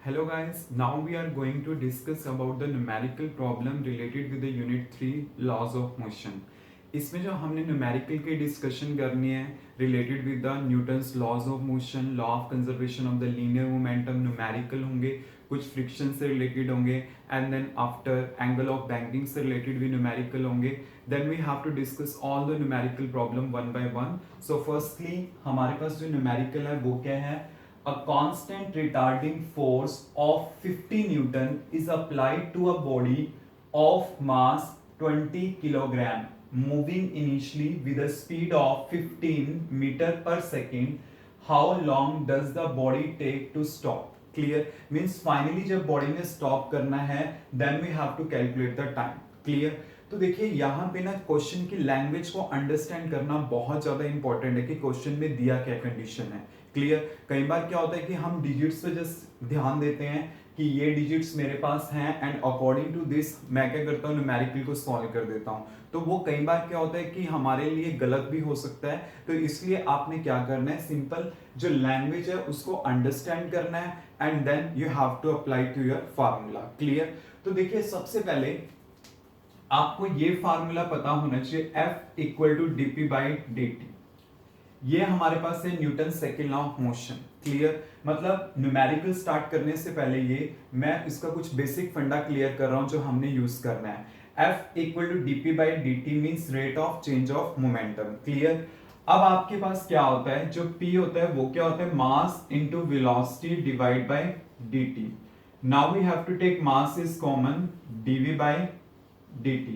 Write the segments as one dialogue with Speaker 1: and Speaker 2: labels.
Speaker 1: Hello guys, now we are going to discuss about the numerical problem related with the unit 3 laws of motion. इसमें जो हमने numerical की discussion करनी है related with the Newton's laws of motion, law of conservation of the linear momentum, numerical होंगे, कुछ friction से related होंगे and then after angle of banking से रिलेटेड भी न्यूमेरिकल होंगे. Then we have to discuss all the numerical problem one by one. So firstly हमारे पास जो न्यूमेरिकल है वो क्या है? A constant retarding force of 50 Newton is applied to a body of mass 20 kilogram moving initially with a speed of 15 meter per second. How long does the body take to stop? Clear? Means finally जब body ने stop करना है then we have to calculate the time. Clear? तो देखिए यहाँ पे ना question की लैंग्वेज को अंडरस्टैंड करना बहुत ज्यादा इंपॉर्टेंट है कि क्वेश्चन में दिया क्या कंडीशन है. क्लियर? कई बार क्या होता है कि हम डिजिट्स पे जस्ट ध्यान देते हैं कि ये डिजिट्स मेरे पास हैं एंड अकॉर्डिंग टू दिस मैं क्या करता हूँ न्यूमेरिकल को सॉल्व कर देता हूँ. तो वो कई बार क्या होता है कि हमारे लिए गलत भी हो सकता है. तो इसलिए आपने क्या करना है, सिंपल जो लैंग्वेज है उसको अंडरस्टैंड करना है and then you have to apply to your formula. Clear? तो देखिए सबसे पहले आपको ये फार्मूला पता होना चाहिए F equal to dp by dt. ये हमारे पास है Newton second law of motion. Clear? मतलब न्यूमेरिकल स्टार्ट करने से पहले ये मैं इसका कुछ बेसिक फंडा क्लियर कर रहा हूं जो हमने यूज करना है. F equal to dp by dt means rate of change of momentum. Clear? अब आपके पास क्या होता है, जो P होता है वो क्या होता है, mass into velocity divide by dt. Now we have to take mass is common, dv by dt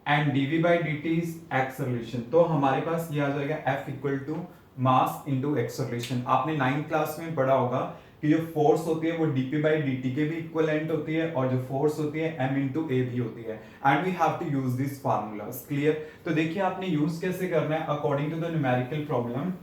Speaker 1: and dv by dt is acceleration. तो हमारे पास ये आ जाएगा F equal to mass into acceleration. आपने 9th क्लास में पढ़ा होगा कि जो फोर्स होती है वो dp by dt के भी इक्विवेलेंट होती है और जो फोर्स होती है m इनटू a भी होती है and we have to use this formulas. Clear? तो देखिए आपने यूज कैसे करना है according to the numerical problem.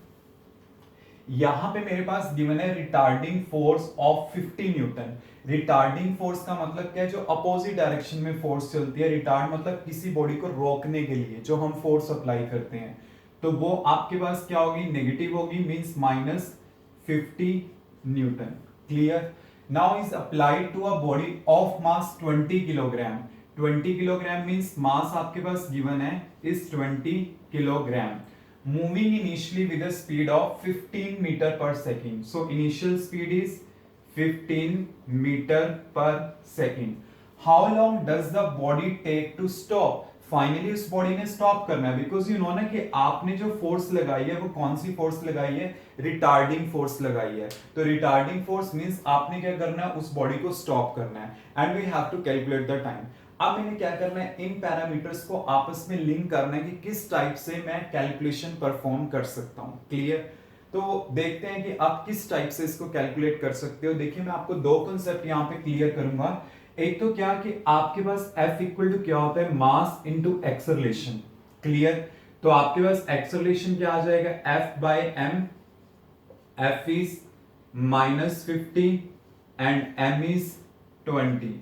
Speaker 1: यहां पे मेरे पास गिवन है retarding force of 50 newton. Retarding force का मतलब क्या है, जो अपोजिट डायरेक्शन में फोर्स चलती है. रिटार्ड मतलब किसी बॉडी को रोकने के लिए जो हम फोर्स अप्लाई करते हैं, तो वो आपके पास क्या होगी, नेगेटिव होगी, means -50 newton. Clear? Now is applied to a body of mass 20 kilogram. 20 kilogram means mass आपके पास गिवन है is 20 kilogram moving initially with a speed of 15 meter per second. So initial speed is 15 meter per second. How long does the body take to stop? Finally उस body ने stop करना है, because you know ना कि आपने जो force लगाई है वो कौन सी फोर्स लगाई है, रिटार्डिंग फोर्स लगाई है. तो रिटार्डिंग फोर्स मींस आपने क्या करना है, उस बॉडी को स्टॉप करना है and we have to calculate the time. अब मैंने क्या करना है, इन पैरामीटर्स को आपस में लिंक करना है कि किस टाइप से मैं कैलकुलेशन परफॉर्म कर सकता हूं. क्लियर? तो देखते हैं कि आप किस टाइप से इसको कैलकुलेट कर सकते हो. देखिए मैं आपको दो कॉन्सेप्ट यहां पे क्लियर करूंगा. एक तो क्या कि आपके पास F इक्वल टू क्या होता है, मास इनटू एक्सेलरेशन. क्लियर? तो आपके पास एक्सेलरेशन क्या आ जाएगा, F by m. F is -50 and m is 20.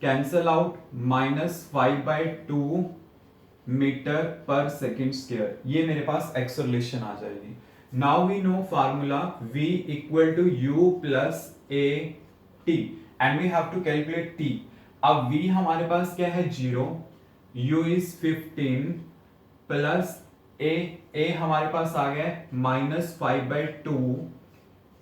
Speaker 1: Cancel out, -5/2 metre per second square. ये मेरे पास एक्सेलरेशन आ जाएगी. Now we know formula v equal to u plus a t and we have to calculate t. अब v हमारे पास क्या है, 0, u is 15 plus a हमारे पास आ गया -5/2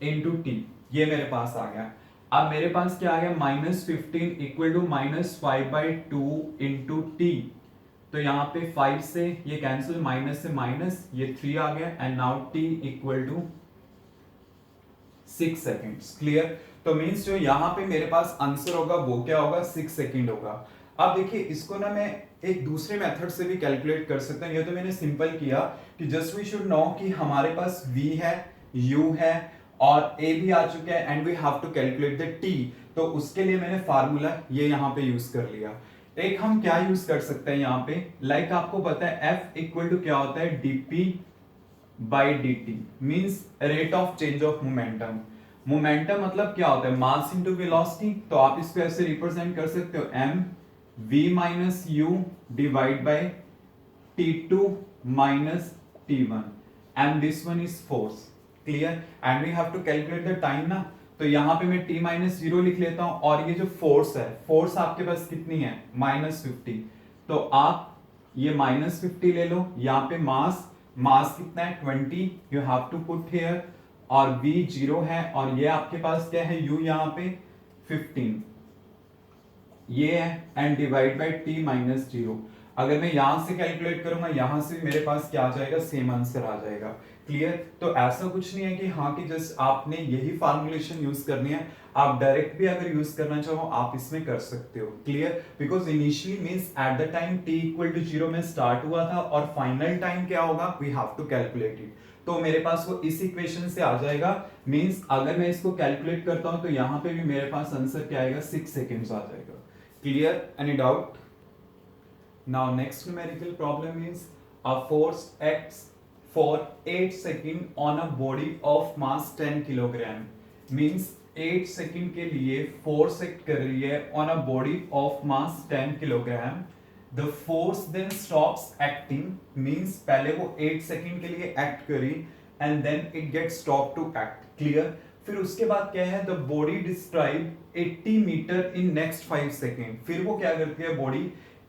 Speaker 1: इंटू t. ये मेरे पास आ गया. अब मेरे पास क्या आ गया, -15 इक्वल टू -5/2 इंटू टी. तो यहां पे 5 से ये कैंसिल, माइनस से माइनस, ये 3 आ गया and now t equal to 6 seconds. Clear? तो मींस जो यहां पे मेरे पास आंसर होगा वो क्या होगा, 6 सेकेंड होगा. अब देखिए इसको ना मैं एक दूसरे मेथड से भी कैलकुलेट कर सकता हूं. ये तो मैंने सिंपल किया कि जस्ट वी शुड नो कि हमारे पास v है, u है और a भी आ चुका है and we have to calculate the t. तो उसके लिए मैंने फार्मूला ये यहां पे यूज कर लिया. एक हम क्या यूज कर सकते हैं यहां पे, लाइक आपको पता है F इक्वल टू क्या होता है, dp by dt means rate of change of momentum. Momentum मतलब क्या होता है, मास इनटू वेलोसिटी. तो आप इसको ऐसे रिप्रेजेंट कर सकते हो, m v minus u divide by t2 minus t1 and this one is force. Clear? And we have to calculate the time ना. तो यहाँ पे मैं t माइनस 0 लिख लेता हूं, और ये जो फोर्स है, फोर्स आपके पास कितनी है, -50। तो आप ये -50 ले लो, यहाँ पे मास, मास कितना है 20, you have to put here, और v 0 है, और ये आपके पास क्या है u यहाँ पे 15 ये है, and divide by t minus 0। अगर मैं यहां से कैलकुलेट करूंगा, यहां से मेरे पास क्या आ जाएगा, सेम आंसर आ जाएगा। क्लियर? तो ऐसा कुछ नहीं है कि हाँ कि जस्ट आपने यही फॉर्मुलेशन यूज करनी है, आप डायरेक्ट भी अगर यूज करना चाहो आप इसमें कर सकते हो। Clear? Because initially means at the time t equal to 0 में स्टार्ट हुआ था, और फाइनल टाइम क्या होगा, we have to calculate it. तो मेरे पास वो इस इक्वेशन से आ जाएगा। मींस अगर मैं इसको कैलकुलेट करता हूं तो यहां पे भी मेरे पास आंसर क्या आएगा, 6 सेकेंड्स आ जाएगा। Clear? Any doubt? Now next numerical problem is a force acts for 8 seconds on a body of mass 10 kilogram. Means 8 second के लिए force act कर रही है on a body of mass 10 kilogram. The force then stops acting. Means पहले वो 8 second के लिए act करी and then it gets stopped to act. Clear? फिर उसके बाद क्या है, the body describe 80 metre in next 5 second. फिर वो क्या करती है, बॉडी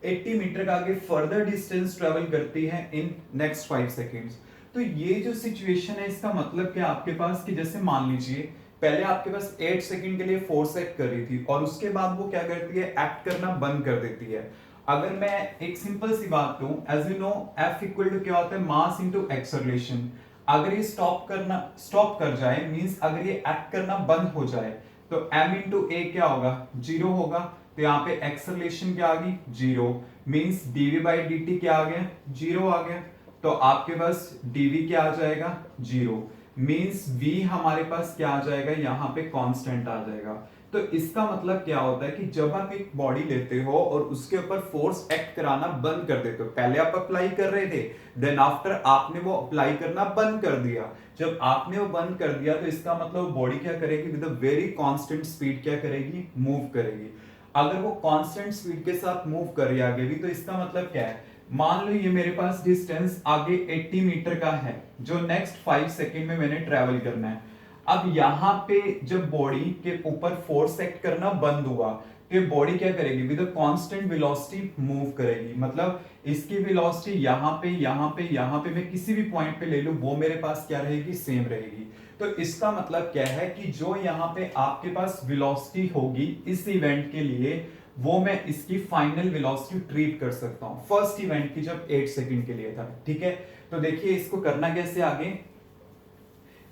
Speaker 1: 80 मीटर का आगे फर्दर डिस्टेंस ट्रेवल करती है इन नेक्स्ट 5 सेकेंड्स। तो ये जो सिचुएशन है, इसका मतलब क्या आपके पास कि जैसे मान लीजिए पहले आपके पास 8 सेकेंड के लिए फोर्स एक्ट कर रही थी, और उसके बाद वो क्या करती है, एक्ट करना बंद कर देती है। अगर मैं एक सिंपल सी बात कहूं, as you know F equal to क्या होता है, मास इनटू एक्सेलरेशन। अगर ये स्टॉप कर जाए, मींस अगर ये एक्ट करना बंद हो जाए, तो m इंटू ए क्या होगा, 0 होगा। तो यहाँ पे एक्सेलरेशन क्या आ गई, 0। मींस dv बाई dt क्या आ गया, 0 आ गया। तो आपके पास dv क्या आ जाएगा, 0। मींस v हमारे पास क्या आ जाएगा, यहाँ पे कांस्टेंट आ जाएगा। तो इसका मतलब क्या होता है कि जब आप एक बॉडी लेते हो और उसके ऊपर फोर्स एक्ट कराना बंद कर देते हो, पहले आप अप्लाई कर रहे थे, देन आफ्टर आपने वो अप्लाई करना बंद कर दिया। जब आपने वो बंद कर दिया, तो इसका मतलब बॉडी क्या करेगी, with a very constant speed क्या करेगी, मूव करेगी। अगर वो कांस्टेंट स्पीड के साथ मूव कर रही है आगे भी, तो इसका मतलब क्या है, मान लो ये मेरे पास डिस्टेंस आगे 80 मीटर का है, जो नेक्स्ट 5 सेकेंड में मैंने ट्रेवल करना है। अब यहां पे जब बॉडी के ऊपर फोर्स एक्ट करना बंद हुआ, तो बॉडी क्या करेगी, with a constant velocity move करेगी। मतलब इसकी वेलोसिटी यहाँ पे यहाँ पे यहाँ पे मैं किसी भी पॉइंट पे ले लूं, वो मेरे पास क्या रहेगी, सेम रहेगी। तो इसका मतलब क्या है कि जो यहाँ पे आपके पास वेलोसिटी होगी इस इवेंट के लिए, वो मैं इसकी फाइनल वेलोसिटी ट्रीट कर सकता हूं फर्स्ट इवेंट की, जब 8 सेकंड के लिए था। ठीक है? तो देखिए इसको करना कैसे आगे।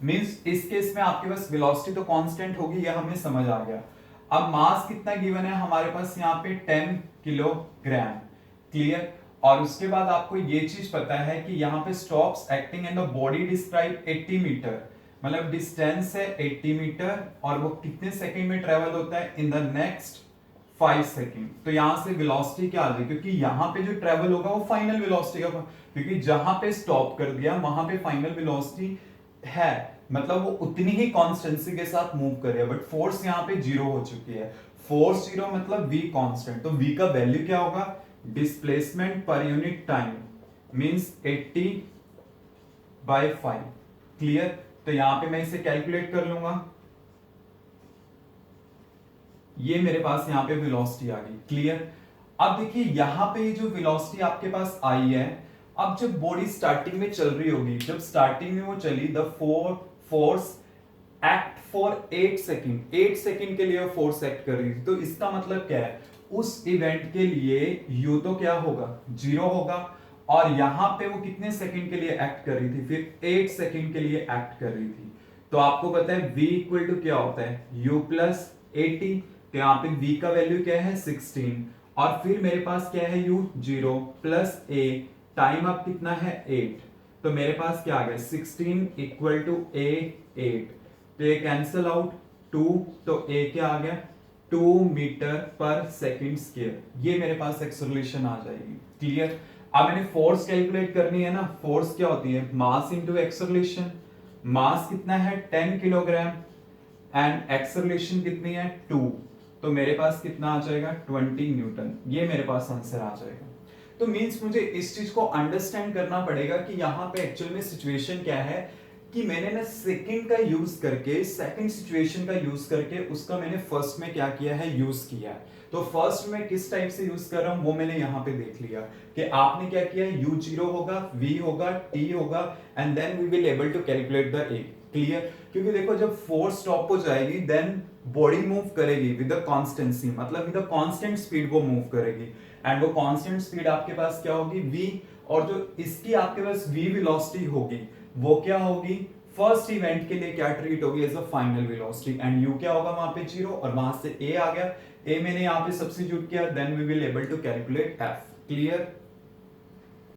Speaker 1: मींस इस केस में आपके पास वेलोसिटी तो कांस्टेंट होगी, यह हमें समझ आ गया। अब मास कितना गिवन है हमारे पास, यहाँ पे 10 किलोग्राम। क्लियर? और उसके बाद आपको ये चीज पता है कि यहाँ पे stops acting and the body describe 80 metre, मतलब डिस्टेंस है 80 मीटर, और वो कितने सेकंड में ट्रेवल होता है, इन द नेक्स्ट 5 सेकंड। तो यहां से वेलोसिटी क्या आ गई, क्योंकि यहां पे जो ट्रेवल होगा वो फाइनल वेलोसिटी का, क्योंकि जहां पे स्टॉप कर दिया वहां पे फाइनल वेलोसिटी है, मतलब वो उतनी ही कॉन्स्टेंसी के साथ मूव कर रही है, बट फोर्स यहाँ पे 0 हो चुकी है। फोर्स 0 मतलब v कांस्टेंट, तो v का वैल्यू क्या होगा, डिस्प्लेसमेंट पर unit time, means 80 by 5। Clear? तो यहां पे मैं इसे कैलकुलेट कर लूंगा, ये मेरे पास यहाँ पे वेलोसिटी आ गई। क्लियर? अब देखिए यहाँ पे जो वेलोसिटी आपके पास आई है, अब जब बॉडी स्टार्टिंग में चल रही होगी, जब स्टार्टिंग में वो चली, the force act for 8 second, 8 second के लिए फोर्स एक्ट कर रही थी। तो इसका मतलब क्या है, उस इवेंट के लिए यू तो क्या होगा, 0 होगा, और यहां पे वो कितने सेकंड के लिए एक्ट कर रही थी, फिर 8 सेकंड के लिए एक्ट कर रही थी। तो आपको पता है v इक्वल टू क्या होता है, u प्लस 80। तो यहाँ पे v का वैल्यू क्या है, 16, और फिर मेरे पास क्या है, u 0 प्लस a, टाइम अब कितना है 8। तो मेरे पास क्या आ गया, 16 इक्वल टू a 8। तो ये कैंसल आउट, 2, तो a क्या आ गया, 2 मीटर पर सेकंड स्क्वायर। ये मेरे पास एक्सेलरेशन आ जाएगी। क्लियर? अब मैंने फोर्स कैलकुलेट करनी है ना, फोर्स क्या होती है, मास इनटू एक्सेलरेशन। मास कितना है 10 किलोग्राम, एंड एक्सेलरेशन कितनी है 2, तो मेरे पास कितना आ जाएगा 20 न्यूटन। ये मेरे पास आंसर आ जाएगा। तो मींस मुझे इस चीज को अंडरस्टैंड करना पड़ेगा कि यहाँ पे एक्चुअल में सिचुएशन क्या है। कि मैंने ना सेकंड का यूज करके, सेकंड सिचुएशन का यूज करके उसका मैंने फर्स्ट में क्या किया है, यूज किया है। तो फर्स्ट में किस टाइप से यूज कर रहा हूं वो मैंने यहां पे देख लिया कि आपने क्या किया, u0 होगा, v होगा, t होगा, and then we will able to calculate the a। Clear? क्योंकि देखो जब फोर्स स्टॉप हो जाएगी देन बॉडी मूव करेगी विद द कांस्टेंसी, मतलब विद द कांस्टेंट स्पीड वो मूव करेगी, एंड वो कांस्टेंट स्पीड आपके पास क्या होगी, v, और जो इसकी आपके पास v वेलोसिटी होगी वो क्या होगी, फर्स्ट इवेंट के लिए क्या ट्रीट होगी, as a final velocity, and u क्या होगा वहां पे 0, और वहां से a आ गया, a मैंने यहाँ पे सब्स्टिट्यूट किया, then we will able to calculate f। Clear?